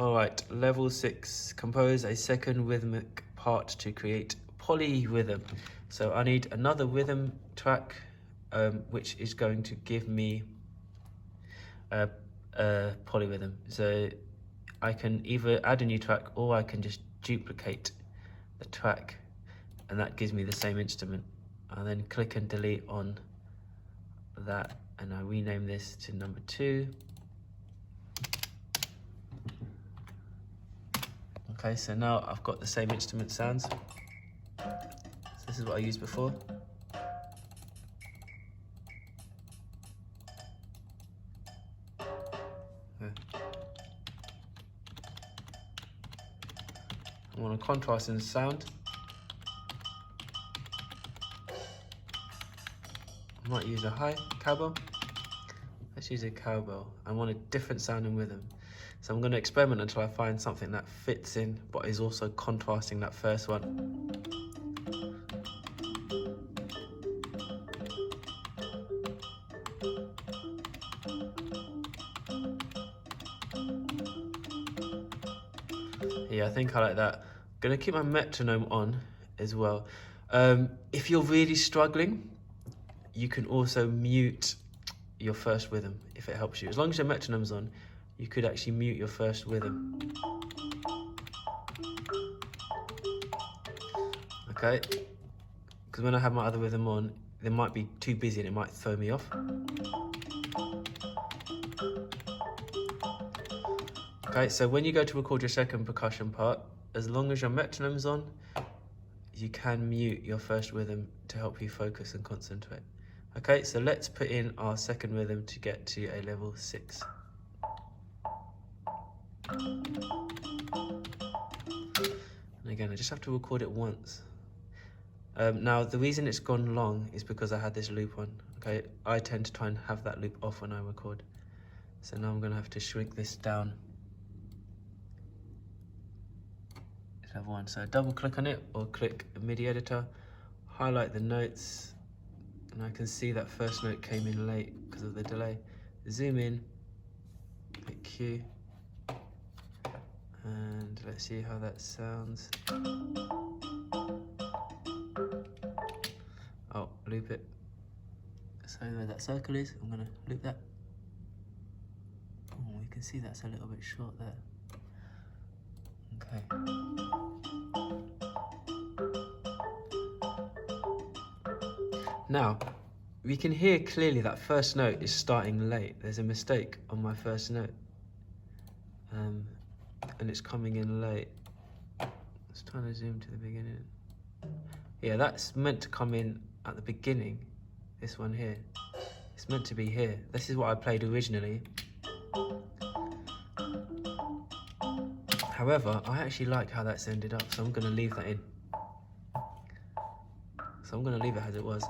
Alright, level 6. Compose a second rhythmic part to create polyrhythm. So I need another rhythm track, which is going to give me a polyrhythm. So I can either add a new track or I can just duplicate the track, and that gives me the same instrument. I'll then click and delete on that, and I rename this to number 2. Okay, so now I've got the same instrument sounds. So this is what I used before. Okay. I want a contrast in the sound. I might use a high cowbell. Let's use a cowbell. I want a different sound and rhythm. So I'm going to experiment until I find something that fits in, but is also contrasting that first one. Yeah, I think I like that. I'm going to keep my metronome on as well. If you're really struggling, you can also mute your first rhythm if it helps you. As long as your metronome's on, you could actually mute your first rhythm. Okay, because when I have my other rhythm on, they might be too busy and it might throw me off. Okay, so when you go to record your second percussion part, as long as your metronome's on, you can mute your first rhythm to help you focus and concentrate. Okay, so let's put in our second rhythm to get to a level 6. And again, I just have to record it once. Now, the reason it's gone long is because I had this loop on. Okay, I tend to try and have that loop off when I record. So now I'm going to have to shrink this down to level 1. So double click on it or click MIDI editor, highlight the notes, and I can see that first note came in late because of the delay. Zoom in, hit Q, and let's see how that sounds. Oh, loop it. So where that circle is, I'm gonna loop that. Oh, you can see that's a little bit short there. Okay. Now, we can hear clearly that first note is starting late. There's a mistake on my first note. And it's coming in late. Let's try to zoom to the beginning. Yeah, that's meant to come in at the beginning. This one here. It's meant to be here. This is what I played originally. However, I actually like how that's ended up, so I'm going to leave that in. So I'm going to leave it as it was.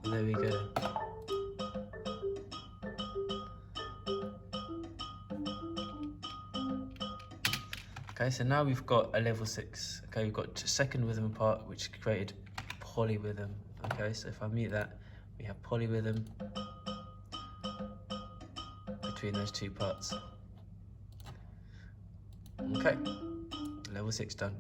There we go. Okay, so now we've got a level 6. Okay, we've got second rhythm part, which created polyrhythm. Okay, so if I mute that, we have polyrhythm between those two parts. Okay, level 6 done.